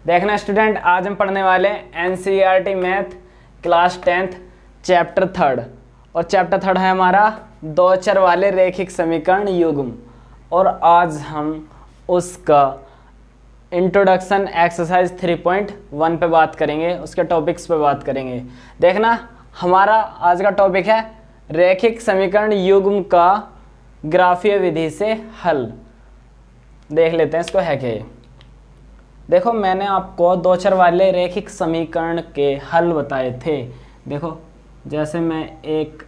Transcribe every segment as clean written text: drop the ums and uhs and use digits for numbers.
देखना स्टूडेंट, आज हम पढ़ने वाले हैं NCERT math class 10th chapter 3rd। और चैप्टर 3rd है हमारा दो चर वाले रैखिक समीकरण युग्म। और आज हम उसका इंट्रोडक्शन एक्सरसाइज 3.1 पे बात करेंगे, उसके टॉपिक्स पे बात करेंगे। देखना, हमारा आज का टॉपिक है रैखिक समीकरण युग्म का ग्राफीय विधि से हल। देख लेते हैं इसको है क्या। देखो, मैंने आपको दो चर वाले रैखिक समीकरण के हल बताए थे। देखो, जैसे मैं एक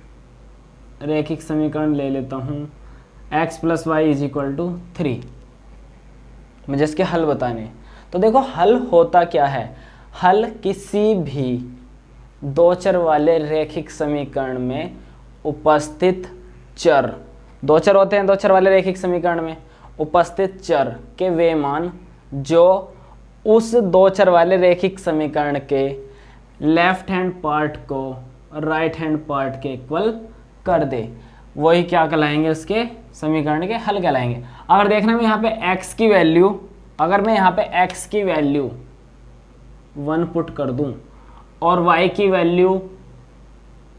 रैखिक समीकरण ले लेता हूँ x + y = 3, मुझे इसके हल बताने। तो देखो, हल होता क्या है। हल किसी भी दो चर वाले रैखिक समीकरण में उपस्थित चर, दो चर होते हैं दो चर वाले रैखिक समीकरण में, उपस्थित चर के वे मान जो उस दो चर वाले रैखिक समीकरण के लेफ्ट हैंड पार्ट को राइट हैंड पार्ट के इक्वल कर दे, वही क्या कहलाएंगे, उसके समीकरण के हल कहलाएंगे। अगर देखना, मैं यहाँ पे x की वैल्यू, अगर मैं यहाँ पे x की वैल्यू 1 पुट कर दूं और y की वैल्यू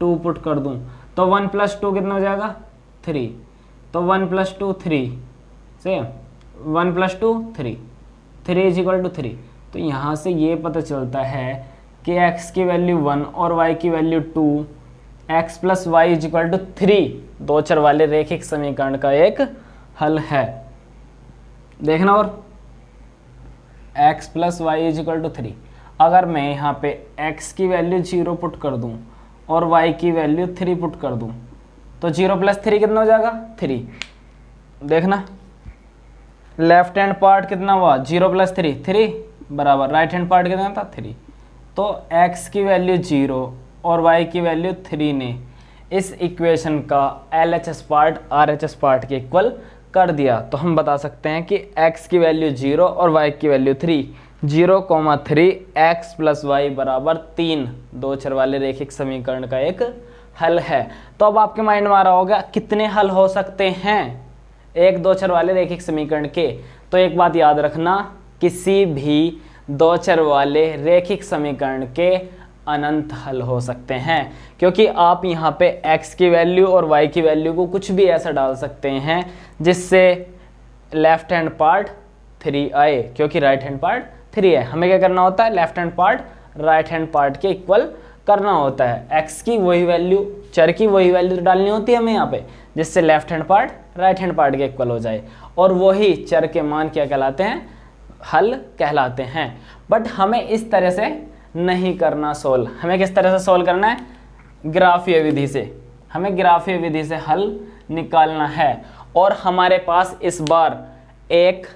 2 पुट कर दूं, तो 1 + 2 कितना हो जाएगा, 3। तो 1 + 2 3 से 1 + 2 3, 3 = 3। तो यहाँ से ये पता चलता है कि x की वैल्यू 1 और y की वैल्यू 2, x + y = 3 दो चर वाले रैखिक समीकरण का एक हल है। देखना, और x + y = 3, अगर मैं यहाँ पे x की वैल्यू 0 पुट कर दूँ और y की वैल्यू 3 पुट कर दूँ, तो 0 + 3 कितना हो जाएगा, 3। देखना, लेफ्ट हैंड पार्ट कितना हुआ, 0 + 3 3 बराबर राइट हैंड पार्ट कितना था, 3। तो x की वैल्यू 0 और y की वैल्यू 3 ने इस इक्वेशन का LHS पार्ट RHS पार्ट के इक्वल कर दिया। तो हम बता सकते हैं कि x की वैल्यू 0 और y की वैल्यू 3, 0,3 x + y = 3 दो चर वाले रैखिक समीकरण का एक हल है। तो अब आपके माइंड में आ रहा होगा कितने हल हो सकते हैं एक दो चर वाले रैखिक समीकरण के। तो एक बात याद रखना, किसी भी दो चर वाले रैखिक समीकरण के अनंत हल हो सकते हैं, क्योंकि आप यहाँ पे x की वैल्यू और y की वैल्यू को कुछ भी ऐसा डाल सकते हैं जिससे लेफ्ट हैंड पार्ट 3 आए, क्योंकि राइट हैंड पार्ट 3 है। हमें क्या करना होता है, left hand part right hand part के इक्वल करना होता है। x की वही वैल्यू, चर की वही वैल्यू डालनी होती है हमें यहाँ पे, जिससे left hand part right hand part के इक्वल हो जाए, और वही चर के मान क्या कहलाते हैं, हल कहलाते हैं। बट हमें इस तरह से नहीं करना सोल्व। हमें किस तरह से सोल्व करना है, ग्राफीय विधि से। हमें ग्राफीय विधि से हल निकालना है। और हमारे पास इस बार एक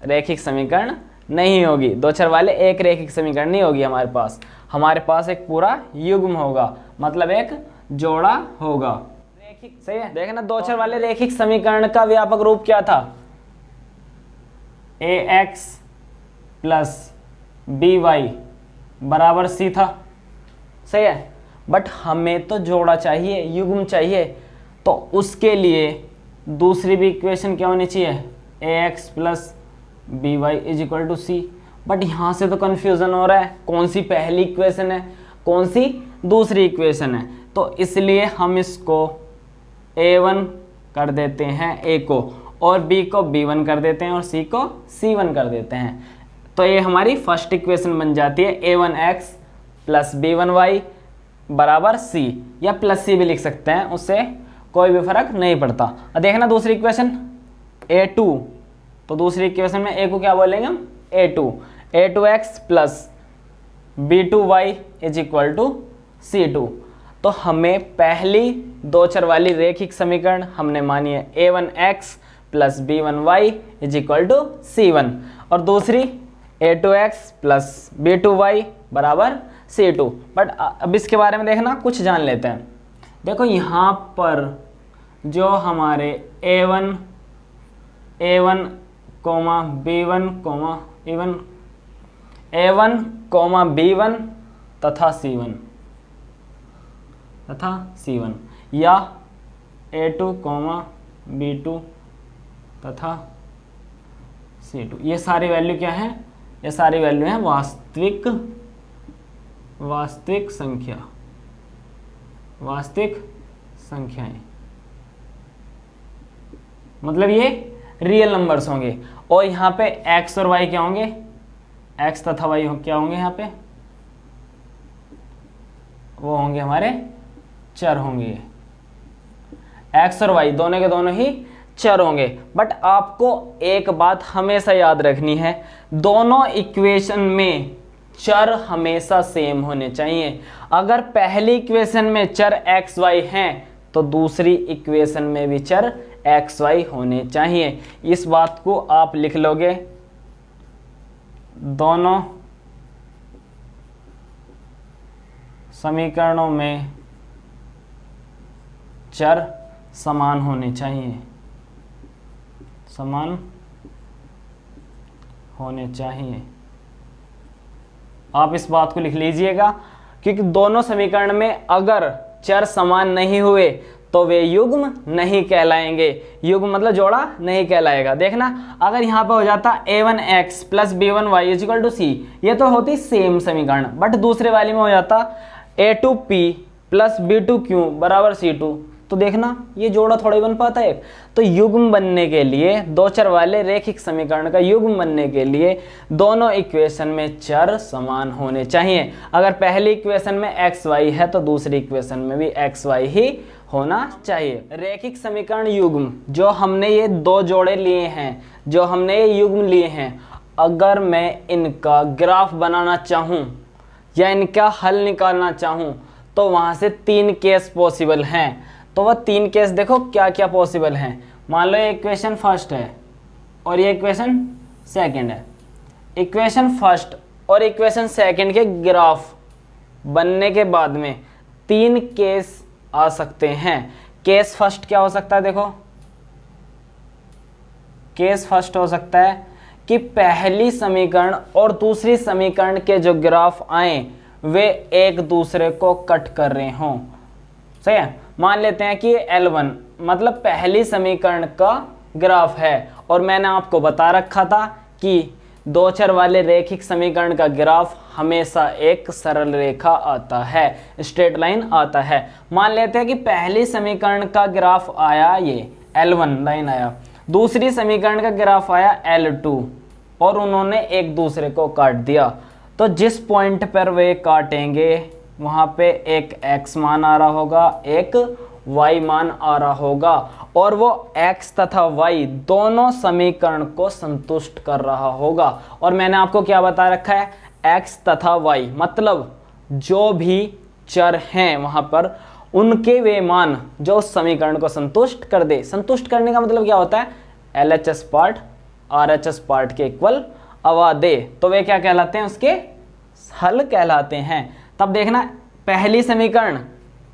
रैखिक समीकरण नहीं होगी, दो चर वाले एक रैखिक समीकरण नहीं होगी हमारे पास एक पूरा युग्म होगा, मतलब एक जोड़ा होगा। रैखिक, सही है। देखना, दो चर वाले रैखिक समीकरण का व्यापक रूप क्या था, ax + by = c था, सही है। बट हमें तो जोड़ा चाहिए, युग्म चाहिए, तो उसके लिए दूसरी भी इक्वेशन क्या होनी चाहिए, ax + by = c। बट यहाँ से तो कंफ्यूजन हो रहा है, कौन सी पहली इक्वेशन है, कौन सी दूसरी इक्वेशन है। तो इसलिए हम इसको a1 कर देते हैं, a को, और b को b1 कर देते हैं, और c को c1 कर देते हैं। तो ये हमारी फर्स्ट इक्वेशन बन जाती है a1x + b1y = c, या +c भी लिख सकते हैं, उससे कोई भी फर्क नहीं पड़ता। अब देखना दूसरी इक्वेशन a2, तो दूसरी इक्वेशन में a को क्या बोलेंगे हम, a2x + b2y = c2। तो हमें पहली दो चर वाली रैखिक समीकरण हमने मानी है a1x + b1y = c1, और दूसरी a2x + b2y = c2। बट अब इसके बारे में देखना, कुछ जान लेते हैं। देखो, यहाँ पर जो हमारे a1, b1, b1 तथा c1 या a2, b2 तथा c2, ये सारी वैल्यू क्या है, ये सारी वैल्यू है वास्तविक संख्याएं, मतलब ये रियल नंबर्स होंगे। और यहाँ पे x और y क्या होंगे, x तथा y क्या होंगे, यहाँ पे वो होंगे हमारे चर होंगे। x और y दोनों के दोनों ही चर होंगे। बट आपको एक बात हमेशा याद रखनी है, दोनों इक्वेशन में चर हमेशा सेम होने चाहिए। अगर पहली इक्वेशन में चर x y हैं तो दूसरी इक्वेशन में भी चर x y होने चाहिए। इस बात को आप लिख लोगे, दोनों समीकरणों में चर समान होने चाहिए, समान होने चाहिए। आप इस बात को लिख लीजिएगा, क्योंकि दोनों समीकरण में अगर चर समान नहीं हुए तो वे युग्म नहीं कहलाएंगे। युग्म मतलब जोड़ा नहीं कहलाएगा। देखना, अगर यहाँ पे हो जाता a1x plus b1y equal to c, ये तो होती सेम समीकरण, बट दूसरे वाले में हो जाता a2p प्लस b2q बराबर c2, तो देखना ये जोड़ा थोड़ा ही बन पाता है। तो युग्म बनने के लिए, दो चर वाले रेखिक समीकरण का युग्म बनने के लिए दोनों इक्वेशन में चर समान होने चाहिए। अगर पहली इक्वेशन में एक्स वाई है तो दूसरी इक्वेशन में भी एक्स वाई ही होना चाहिए। रेखिक समीकरण युग्म जो हमने ये दो जोड़े लिए हैं, जो हमने ये युग्म लिए हैं, अगर मैं इनका ग्राफ बनाना चाहूँ या इनका हल निकालना चाहूँ तो वहाँ से तीन केस पॉसिबल हैं। तो वह तीन केस देखो क्या क्या पॉसिबल हैं। मान लो ये इक्वेशन फर्स्ट है और ये इक्वेशन सेकंड है। इक्वेशन फर्स्ट और इक्वेशन सेकंड के ग्राफ बनने के बाद में तीन केस आ सकते हैं। केस फर्स्ट क्या हो सकता है, देखो केस फर्स्ट हो सकता है कि पहली समीकरण और दूसरी समीकरण के जो ग्राफ आए वे एक दूसरे को कट कर रहे हों। सही है, मान लेते हैं कि L1 मतलब पहली समीकरण का ग्राफ है और मैंने आपको बता रखा था कि दो चर वाले रेखिक समीकरण का ग्राफ हमेशा एक सरल रेखा आता है, स्ट्रेट लाइन आता है। मान लेते हैं कि पहली समीकरण का ग्राफ आया, ये L1 लाइन आया, दूसरी समीकरण का ग्राफ आया L2 और उन्होंने एक दूसरे को काट दिया। तो जिस पॉइंट पर वे काटेंगे वहाँ पे एक x मान आ रहा होगा, एक y मान आ रहा होगा और वो x तथा y दोनों समीकरण को संतुष्ट कर रहा होगा। और मैंने आपको क्या बता रखा है, x तथा y मतलब जो भी चर हैं वहाँ पर उनके वे मान जो उस समीकरण को संतुष्ट कर दे। संतुष्ट करने का मतलब क्या होता है, LHS पार्ट RHS पार्ट के इक्वल आवा दे, तो वे क्या कहलाते हैं, उसके हल कहलाते हैं। तब देखना, पहली समीकरण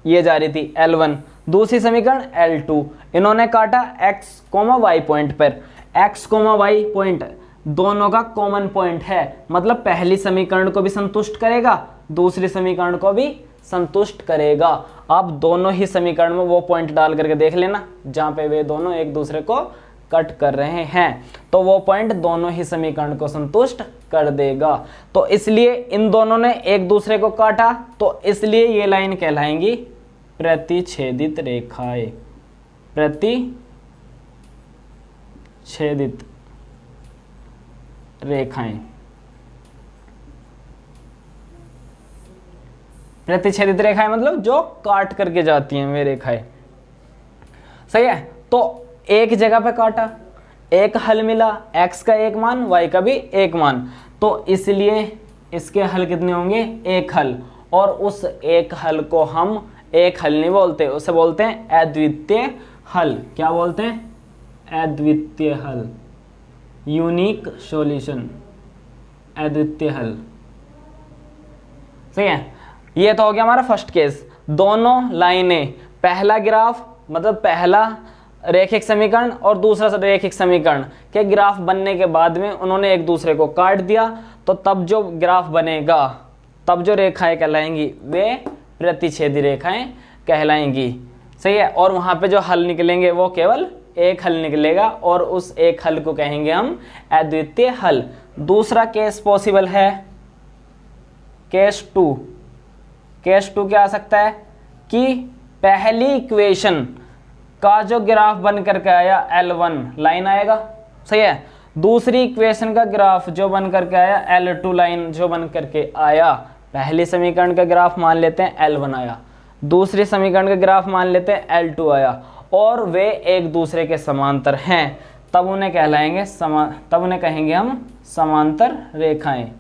ये जा रही थी L1, दूसरी समीकरण L2, इन्होंने काटा x, y पॉइंट पर। x, y पॉइंट दोनों का कॉमन पॉइंट है, मतलब पहली समीकरण को भी संतुष्ट करेगा, दूसरी समीकरण को भी संतुष्ट करेगा। आप दोनों ही समीकरण में वो पॉइंट डाल करके देख लेना जहाँ पे वे दोनों एक दूसरे को कट कर रहे हैं, तो वो पॉइंट दोनों ही समीकरण को संतुष्ट कर देगा। तो इसलिए इन दोनों ने एक दूसरे को काटा, तो इसलिए ये लाइन कहलाएंगी प्रतिच्छेदित रेखाएं। प्रतिच्छेदित रेखाएं, प्रतिच्छेदित रेखाएं मतलब जो काट करके जाती हैं वे रेखाएं। सही है, तो एक जगह पे काटा, एक हल मिला, x का एक मान, y का भी एक मान, तो इसलिए इसके हल कितने होंगे, एक हल। और उस एक हल को हम एक हल नहीं बोलते, उसे बोलते हैं अद्वितीय हल। क्या बोलते हैं, अद्वितीय हल, यूनिक सॉल्यूशन, अद्वितीय हल। सही है, ये तो हो गया हमारा फर्स्ट केस। दोनों लाइनें, पहला ग्राफ मतलब पहला रेखिक समीकरण और दूसरा रेखिक समीकरण के ग्राफ बनने के बाद में उन्होंने एक दूसरे को काट दिया, तो तब जो ग्राफ बनेगा, तब जो रेखाएं कहलाएंगी वे प्रतिच्छेदी रेखाएं कहलाएंगी। सही है, और वहाँ पे जो हल निकलेंगे वो केवल एक हल निकलेगा और उस एक हल को कहेंगे हम अद्वितीय हल। दूसरा केस पॉसिबल है, केस टू। केस टू क्या आ सकता है कि पहली इक्वेशन का जो ग्राफ बन करके आया L1 लाइन आएगा, सही है। दूसरी इक्वेशन का ग्राफ जो बन करके आया L2 लाइन जो बन करके आया। पहली समीकरण का ग्राफ मान लेते हैं L1 आया, दूसरी समीकरण का ग्राफ मान लेते हैं L2 आया, और वे एक दूसरे के समांतर हैं, तब उन्हें कहलाएंगे तब उन्हें कहेंगे हम समांतर रेखाएं।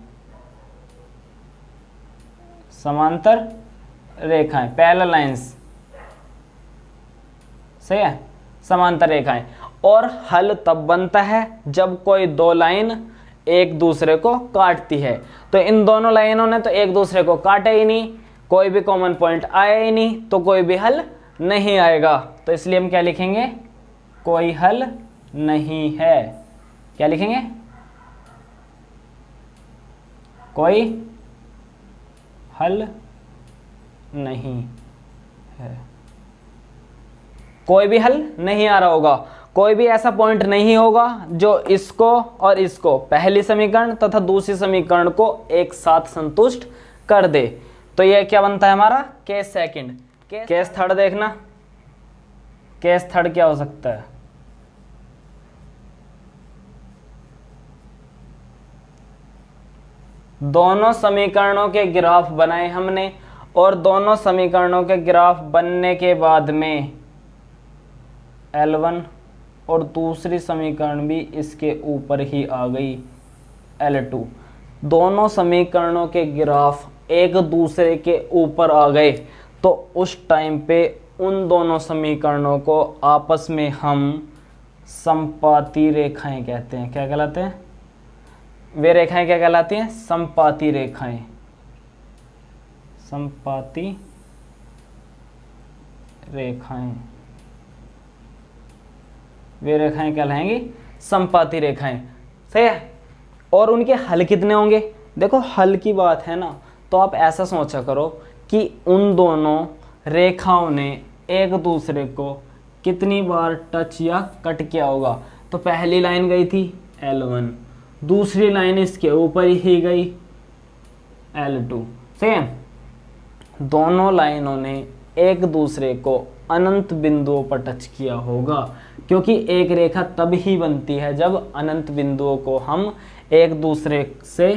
समांतर रेखाएं, पैरेलल लाइंस, सही है, समांतर रेखाएं। और हल तब बनता है जब कोई दो लाइन एक दूसरे को काटती है। तो इन दोनों लाइनों ने तो एक दूसरे को काटा ही नहीं, कोई भी कॉमन पॉइंट आया ही नहीं, तो कोई भी हल नहीं आएगा। तो इसलिए हम क्या लिखेंगे, कोई हल नहीं है। क्या लिखेंगे, कोई हल नहीं है। कोई भी हल नहीं आ रहा होगा, कोई भी ऐसा पॉइंट नहीं होगा जो इसको और इसको, पहली समीकरण तथा दूसरी समीकरण को एक साथ संतुष्ट कर दे। तो यह क्या बनता है हमारा केस सेकंड। केस थर्ड देखना, केस थर्ड क्या हो सकता है, दोनों समीकरणों के ग्राफ बनाए हमने और दोनों समीकरणों के ग्राफ बनने के बाद में L1 और दूसरी समीकरण भी इसके ऊपर ही आ गई L2। दोनों समीकरणों के ग्राफ एक दूसरे के ऊपर आ गए, तो उस टाइम पे उन दोनों समीकरणों को आपस में हम समपाती रेखाएं कहते हैं। क्या कहलाते हैं वे रेखाएं, क्या कहलाती हैं, समपाती रेखाएं। समपाती रेखाएं, वे रेखाएं कहलाएंगी समपाती रेखाएं, सही है। और उनके हल कितने होंगे, देखो हल की बात है ना, तो आप ऐसा सोचा करो कि उन दोनों रेखाओं ने एक दूसरे को कितनी बार टच या कट किया होगा। तो पहली लाइन गई थी L1, दूसरी लाइन इसके ऊपर ही गई L2, सही है। दोनों लाइनों ने एक दूसरे को अनंत बिंदुओं पर टच किया होगा, क्योंकि एक रेखा तब ही बनती है जब अनंत बिंदुओं को हम एक दूसरे से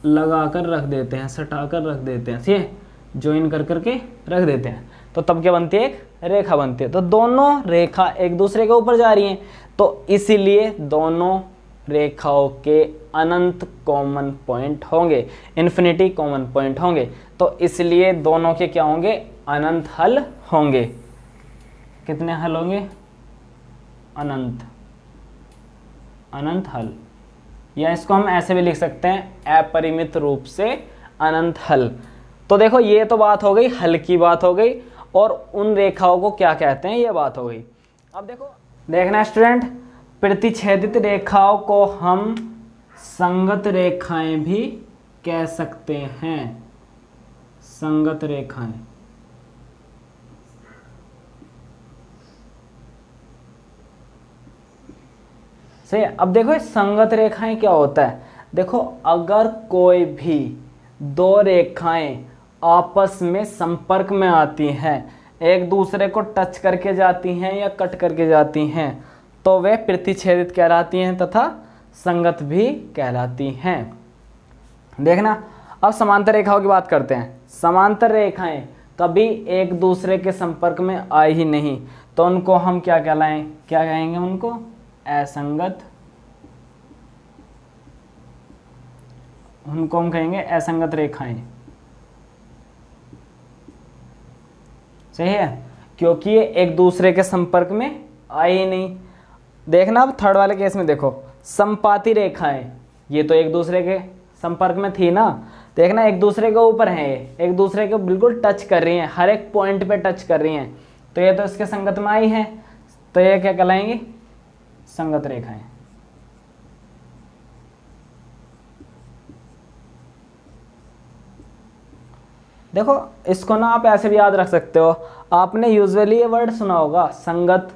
लगाकर रख देते हैं, सटाकर रख देते हैं, ठीक है, ज्वाइन कर करके रख देते हैं, तो तब क्या बनती है, एक रेखा बनती है। तो दोनों रेखा एक दूसरे के ऊपर जा रही हैं, तो इसीलिए दोनों रेखाओं के अनंत कॉमन पॉइंट होंगे, इन्फिनिटी कॉमन पॉइंट होंगे, तो इसलिए दोनों के क्या होंगे, अनंत हल होंगे। कितने हल होंगे, अनंत, अनंत हल, या इसको हम ऐसे भी लिख सकते हैं अपरिमित रूप से अनंत हल। तो देखो ये तो बात हो गई, हल की बात हो गई, और उन रेखाओं को क्या कहते हैं ये बात हो गई। अब देखो देखना स्टूडेंट, प्रतिच्छेदित रेखाओं को हम संगत रेखाएं भी कह सकते हैं, संगत रेखाएं। सही है। अब देखो संगत रेखाएं क्या होता है, देखो अगर कोई भी दो रेखाएं आपस में संपर्क में आती हैं, एक दूसरे को टच करके जाती हैं या कट करके जाती हैं, तो वे प्रतिच्छेदित कहलाती हैं तथा संगत भी कहलाती हैं। देखना अब समांतर रेखाओं की बात करते हैं। समांतर रेखाएं कभी एक दूसरे के संपर्क में आई ही नहीं, तो उनको हम क्या कहलाएं, क्या कहेंगे उनको, असंगत, उनको हम कहेंगे असंगत रेखाएं, सही है, क्योंकि ये एक दूसरे के संपर्क में आई ही नहीं। देखना अब थर्ड वाले केस में देखो, समपाती रेखाएं, ये तो एक दूसरे के संपर्क में थी ना, देखना एक दूसरे के ऊपर है, एक दूसरे को बिल्कुल टच कर रही हैं, हर एक पॉइंट पे टच कर रही हैं, तो ये तो इसके संगत में आई है, तो ये क्या कहलाएंगी, संगत रेखाएं। देखो इसको ना आप ऐसे भी याद रख सकते हो, आपने यूजुअली ये वर्ड सुना होगा संगत,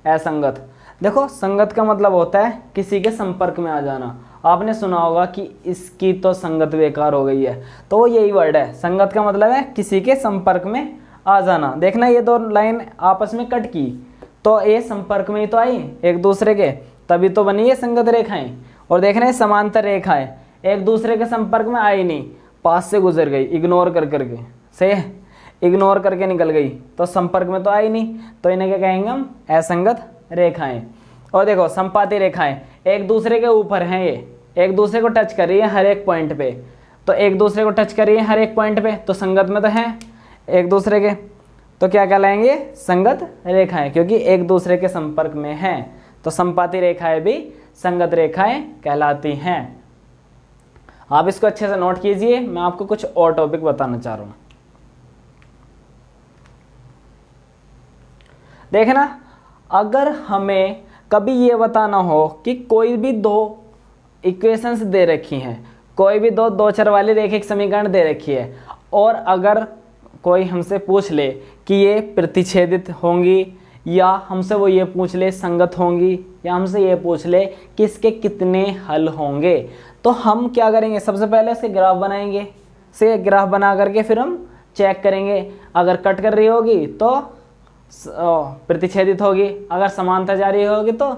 असंगत। देखो संगत का मतलब होता है किसी के संपर्क में आ जाना। आपने सुना होगा कि इसकी तो संगत बेकार हो गई है, तो वो यही वर्ड है। संगत का मतलब है किसी के संपर्क में आ जाना। देखना ये दो लाइन आपस में कट की तो ये संपर्क में ही तो आई एक दूसरे के, तभी तो बनी है संगत रेखाएं। और देखना ये समांतर रेखाएं एक दूसरे के संपर्क में आई नहीं, पास से गुजर गई, इग्नोर कर करके, सही है, इग्नोर करके निकल गई, तो संपर्क में तो आई नहीं, तो इन्हें क्या कहेंगे हम? असंगत रेखाएं। और देखो संपाती रेखाएं एक दूसरे के ऊपर हैं, ये एक दूसरे को टच कर रही है हर एक पॉइंट पे, तो एक दूसरे को टच कर रही है हर एक पॉइंट पे, तो संगत में तो हैं एक दूसरे के, तो क्या कहलाएंगे? संगत रेखाएं, क्योंकि एक दूसरे के संपर्क में हैं। तो संपाती रेखाएं भी संगत रेखाएं कहलाती हैं। आप इसको अच्छे से नोट कीजिए, मैं आपको कुछ और टॉपिक बताना चाह रहा हूं। देखना, अगर हमें कभी ये बताना हो कि कोई भी दो इक्वेशंस दे रखी हैं, कोई भी दो चर वाली रैखिक समीकरण दे रखी है, और अगर कोई हमसे पूछ ले कि ये प्रतिच्छेदित होंगी, या हमसे वो ये पूछ ले संगत होंगी, या हमसे ये पूछ ले कि इसके कितने हल होंगे, तो हम क्या करेंगे? सबसे पहले इसके ग्राफ बनाएंगे। से ग्राफ बना करके फिर हम चेक करेंगे, अगर कट कर रही होगी तो प्रतिच्छेदित होगी, अगर समांतर जा रही होगी तो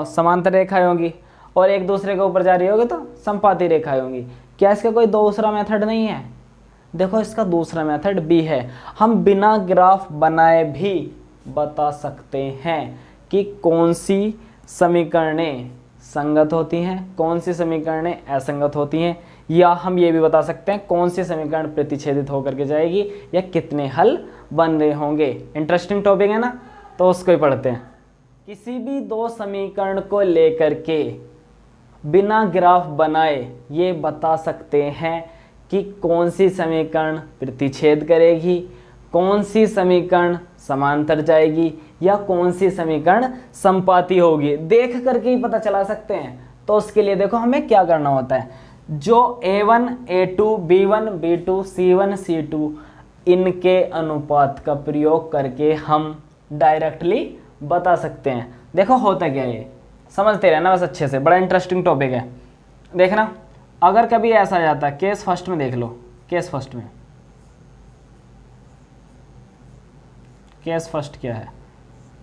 समांतर रेखाएं होंगी, और एक दूसरे के ऊपर जा रही होगी तो संपाती रेखाएं होंगी। क्या इसका कोई दूसरा मेथड नहीं है? देखो इसका दूसरा मेथड भी है। हम बिना ग्राफ बनाए भी बता सकते हैं कि कौन सी समीकरणें संगत होती हैं, कौन सी समीकरणें असंगत होती हैं, या हम ये भी बता सकते हैं कौन सी समीकरण प्रतिच्छेदित होकर के जाएगी या कितने हल बन रहे होंगे। इंटरेस्टिंग टॉपिक है ना, तो उसको ही पढ़ते हैं। किसी भी दो समीकरण को लेकर के बिना ग्राफ बनाए ये बता सकते हैं कि कौन सी समीकरण प्रतिच्छेद करेगी, कौन सी समीकरण समांतर जाएगी, या कौन सी समीकरण संपाती होगी, देख करके ही पता चला सकते हैं। तो उसके लिए देखो हमें क्या करना होता है, जो A1, A2, B1, B2, C1, C2 इनके अनुपात का प्रयोग करके हम डायरेक्टली बता सकते हैं। देखो होता क्या है, समझते रहना बस अच्छे से, बड़ा इंटरेस्टिंग टॉपिक है। देखना, अगर कभी ऐसा आ जाता है, केस फर्स्ट में देख लो, केस फर्स्ट में, केस फर्स्ट क्या है?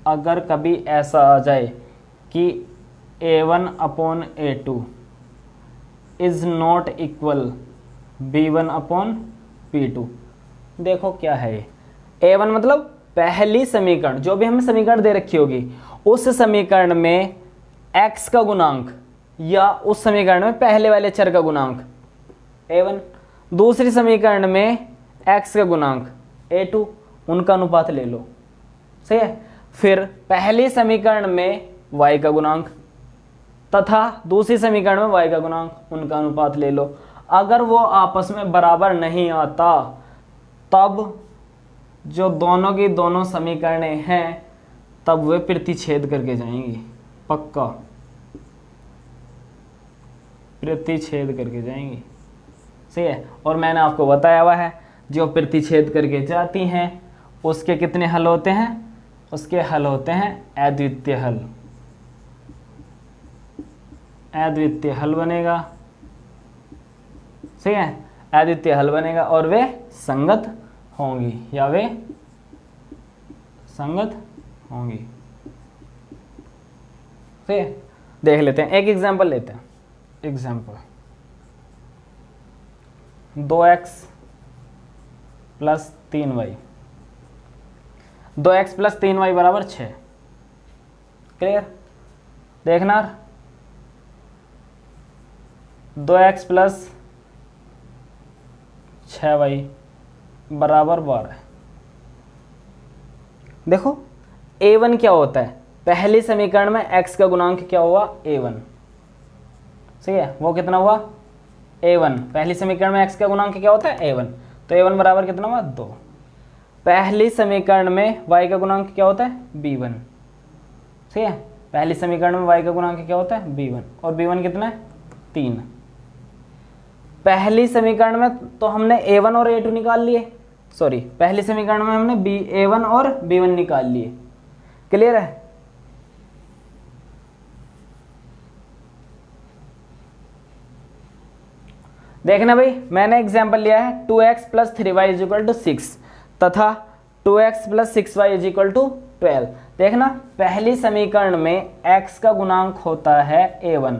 अगर कभी ऐसा आ जाए कि A1/A2 is not equal B1/P2, देखो क्या है ये? A1 मतलब पहली समीकरण, जो भी हमें समीकरण दे रखी होगी उस समीकरण में x का गुणांक, या उस समीकरण में पहले वाले चर का गुणांक A1, दूसरी समीकरण में x का गुणांक A2, उनका अनुपात ले लो, सही है। फिर पहली समीकरण में y का गुणांक तथा दूसरी समीकरण में y का गुणांक, उनका अनुपात ले लो। अगर वो आपस में बराबर नहीं आता, तब जो दोनों की दोनों समीकरणें हैं तब वे प्रतिच्छेद करके जाएंगी, पक्का प्रतिच्छेद करके जाएंगी, सही है। और मैंने आपको बताया हुआ है जो प्रतिच्छेद करके जाती हैं उसके कितने हल होते हैं? उसके हल होते हैं अद्वितीय हल, अद्वितीय हल बनेगा, सही है, अद्वितीय हल बनेगा, और वे संगत होंगी, या वे संगत होंगी, सही है। देख लेते हैं, एक एग्जांपल लेते हैं। Example 2x + 3y, 2x + 3y = 6, clear? देखना, 2x + 6y = 12। देखो A1 क्या होता है? पहली समीकरण में x का गुणांक क्या हुआ? A1, सही है। वो कितना हुआ? A1। पहली समीकरण में x का गुणांक क्या होता है? A1, तो A1 बराबर कितना हुआ? 2। पहली समीकरण में y का गुणांक क्या होता है? B1, सही है। पहली समीकरण में y का गुणांक क्या होता है? B1, और B1 कितना है? 3। पहली समीकरण में तो हमने A1 और A2 निकाल लिए, सॉरी, पहली समीकरण में हमने A1 और B1 निकाल लिए, क्लियर है। देखना भाई, मैंने एग्जाम्पल लिया है 2x plus 3y is equal to 6 तथा 2x plus 6y is equal to 12। देखना, पहली समीकरण में x का गुणांक होता है a1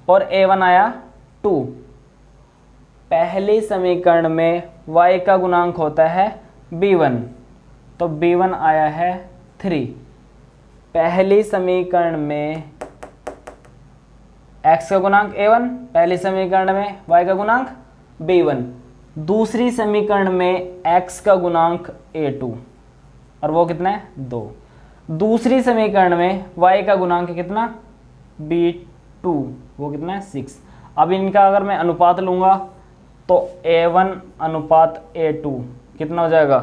और a1 आया 2। पहली समीकरण में y का गुणांक होता है b1 तो b1 आया है 3। पहली समीकरण में x का गुणांक a1, पहली समीकरण में y का गुणांक b1, दूसरी समीकरण में x का गुणांक a2 और वो कितना है 2। दूसरी समीकरण में y का गुणांक कितना b2, वो कितना है 6। अब इनका अगर मैं अनुपात लूंगा तो a1 अनुपात a2 कितना हो जाएगा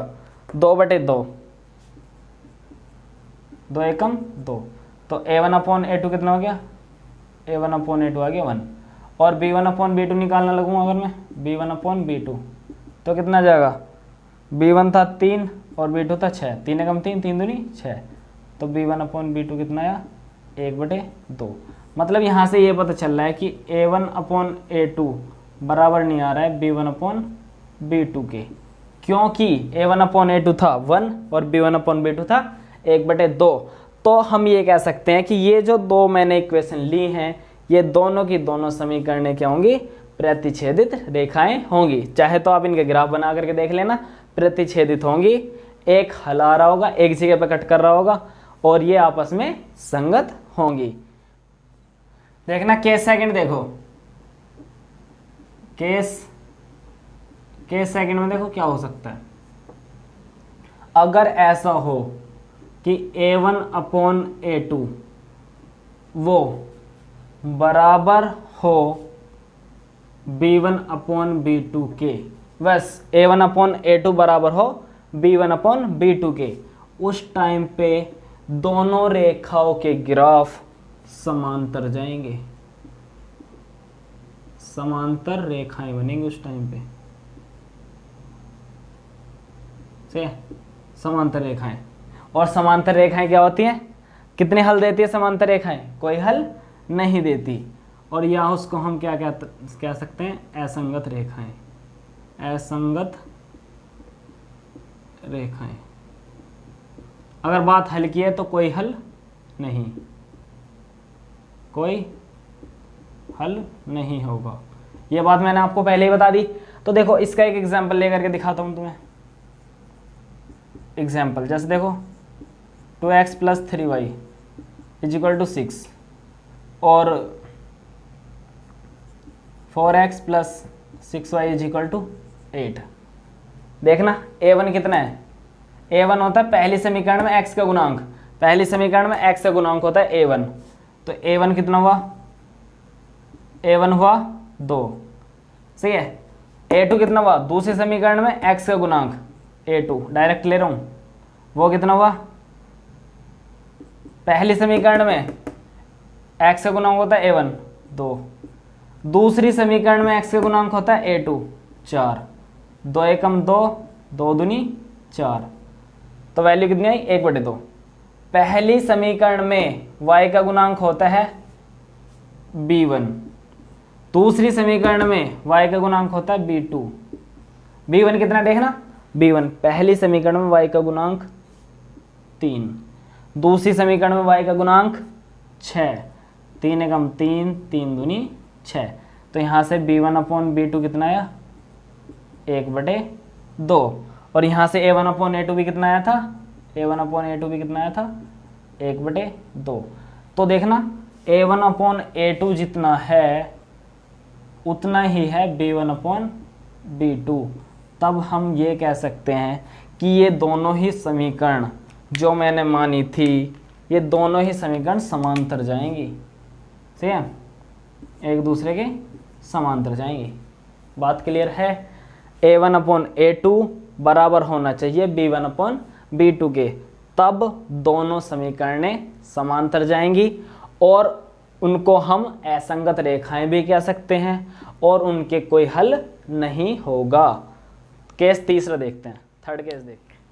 2/2, 2 एकम 2, तो a1 अपॉन a2 कितना हो गया, a1 अपॉन a2 आ गया 1। और b1 अपॉन b2 निकालना लगूंगा अगर मैं, b1 अपॉन b2 तो कितना जाएगा, b1 था 3 और b2 था 6, 3 एकम 3, 3 दूनी 6, तो b1 अपॉन b2 कितना आया 1/2। मतलब यहाँ से ये पता चल रहा है कि a1 अपॉन a2 बराबर नहीं आ रहा है b1 अपॉन b2 के, क्योंकि a1 अपॉन a2 था 1 और b1 अपॉन b2 था 1/2। तो हम ये कह सकते हैं कि ये जो दो मैंने इक्वेशन ली हैं ये दोनों की दोनों समीकरणें क्या होंगी, प्रतिच्छेदित रेखाएं होंगी। चाहे तो आप इनके ग्राफ बना करके देख लेना, प्रतिच्छेदित होंगी, एक हला रहा होगा, एक जगह पर कट कर रहा होगा और ये आपस में संगत होंगी। देखना केस सेकंड, देखो केस सेकंड में देखो क्या हो सकता है। अगर ऐसा हो कि a1 अपॉन a2 वो बराबर हो b1 अपॉन b2 के, बस a1 अपॉन a2 बराबर हो b1 अपॉन b2 के, उस टाइम पे दोनों रेखाओं के ग्राफ समांतर जाएंगे, समांतर रेखाएं बनेंगी उस टाइम पे, से समांतर रेखाएं। और समांतर रेखाएं क्या होती हैं, कितने हल देती है समांतर रेखाएं, कोई हल नहीं देती। और या उसको हम क्या कह सकते हैं, असंगत रेखाएं, असंगत रेखाएं। अगर बात हल की है तो कोई हल नहीं, कोई हल नहीं होगा। ये बात मैंने आपको पहले ही बता दी। तो देखो इसका एक एग्जाम्पल लेकर के दिखाता हूं तुम्हें। एग्जाम्पल जैसे देखो 2x plus 3y is equal to 6 और 4x plus 6y is equal to 8। देखना a1 कितना है, a1 होता है पहली समीकरण में x का गुणांक, पहली समीकरण में x का गुणांक होता है a1, तो a1 कितना हुआ, a1 हुआ 2, सही है। a2 कितना हुआ, दूसरी समीकरण में x का गुणांक a2, डायरेक्ट ले रहा हूँ, वो कितना हुआ, पहली समीकरण में x का गुणांक होता है a1 2, दूसरी समीकरण में x का गुणांक होता है a2 4, 2 एकम 2, 2 दूनी 4, तो वैल्यू कितनी आई 1/2। पहली समीकरण में y का गुणांक होता है b1, दूसरी समीकरण में y का गुणांक होता है b2। b1 कितना देखना, b1 पहली समीकरण में y का गुणांक 3, दूसरी समीकरण में y का गुणांक 6, 3 एकम 3, 3 दूनी 6, तो यहाँ से b1 अपॉन b2 कितना आया 1/2। और यहाँ से a1 अपॉन a2 भी कितना आया था, a1 अपॉन a2 भी कितना आया था 1/2। तो देखना a1 अपॉन a2 जितना है उतना ही है b1 अपॉन b2। तब हम ये कह सकते हैं कि ये दोनों ही समीकरण जो मैंने मानी थी, ये दोनों ही समीकरण समांतर जाएंगी, सही है, एक दूसरे के समांतर जाएंगी। बात क्लियर है। a1 अपॉन a2 बराबर होना चाहिए b1 अपॉन b2 के, तब दोनों समीकरणें समांतर जाएंगी और उनको हम असंगत रेखाएं भी कह सकते हैं और उनके कोई हल नहीं होगा। केस तीसरा देखते हैं, थर्ड केस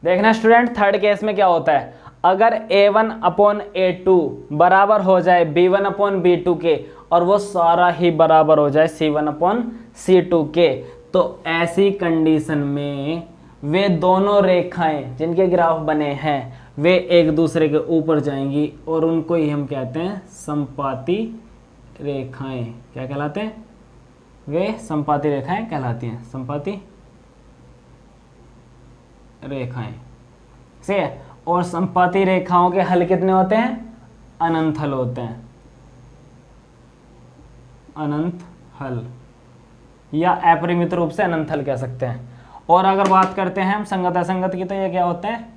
देखना स्टूडेंट। थर्ड केस में क्या होता है, अगर a1 अपॉन a2 बराबर हो जाए b1 अपॉन b2 के और वो सारा ही बराबर हो जाए C1/C2 के, तो ऐसी कंडीशन में वे दोनों रेखाएं जिनके ग्राफ बने हैं वे एक दूसरे के ऊपर जाएंगी और उनको ही हम कहते हैं संपाती रेखाएं। क्या कहलाते हैं? वे संपाती रेखाएं कहलाती हैं, संपाती रेखाएं। सही है। और संपाती रेखाओं के हल कितने होते हैं? अनंत हल होते हैं, अनंत हल, या अपरिमित रूप से अनंत हल कह सकते हैं। और अगर बात करते हैं हम संगत असंगत की, तो ये क्या होते हैं?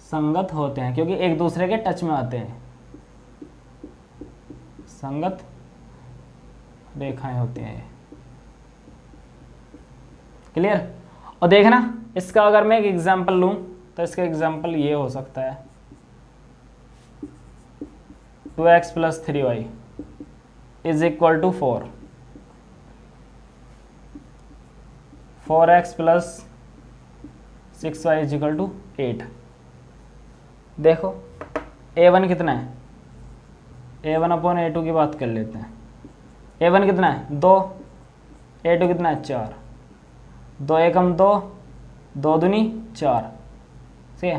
संगत होते हैं, क्योंकि एक दूसरे के टच में आते हैं, संगत रेखाएं होती हैं। क्लियर? और देखना इसका अगर मैं एक एग्जांपल लूं तो इसका एग्जांपल ये हो सकता है 2x + 3y = 4, 4x + 6y = 8। देखो a1 कितना है? a1/a2 की बात कर लेते हैं। a1 कितना है? 2, a2 कितना है? 4, 2 एकम 2, 2 दूनी 4। ठीक है,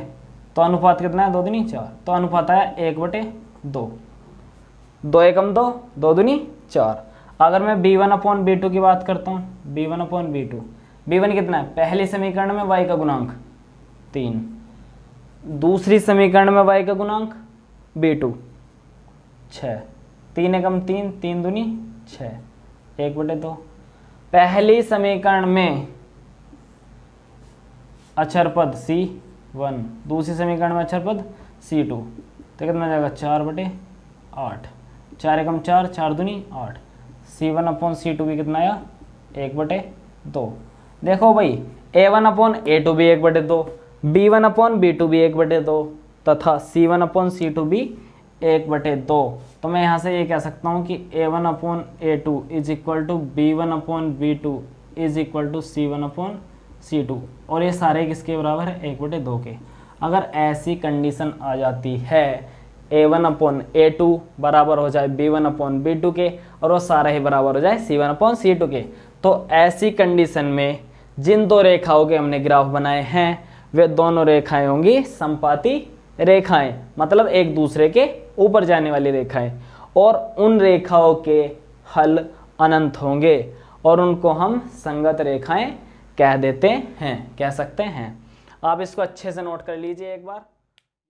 तो अनुपात कितना है? 2 दूनी 4, तो अनुपात है 1/2। 2 एकम 2, 2 दूनी 4। अगर मैं b1/b2 की बात करता हूँ, b1/b2, b1 कितना है? पहली समीकरण में y का गुणांक 3, दूसरी समीकरण में y का गुणांक b2 6, 3 एकम 3, 3 दूनी 6, 1/2। पहली समीकरण में अक्षर पद C1, दूसरी समीकरण में अक्षर पद C2, तो कितना हो जाएगा? 4/8, 4 एकम 4, 4 दूनी 8। C1/C2 भी कितना आया? 1/2। देखो भाई A1/A2 भी 1/2, B1/B2 भी 1/2 तथा C1/C2 भी 1/2। तो मैं यहाँ से ये कह सकता हूँ कि A1/A2 = B1/B2 = C1/C2, और ये सारे किसके बराबर है? 1/2 के। अगर ऐसी कंडीशन आ जाती है A1/A2 बराबर हो जाए B1/B2 के और वो सारा ही बराबर हो जाए C1/C2 के, तो ऐसी कंडीशन में जिन दो रेखाओं के हमने ग्राफ बनाए हैं वे दोनों रेखाएं होंगी संपाती रेखाएं, मतलब एक दूसरे के ऊपर जाने वाली रेखाएं, और उन रेखाओं के हल अनंत होंगे और उनको हम संगत रेखाएं कह देते हैं, कह सकते हैं। आप इसको अच्छे से नोट कर लीजिए एक बार।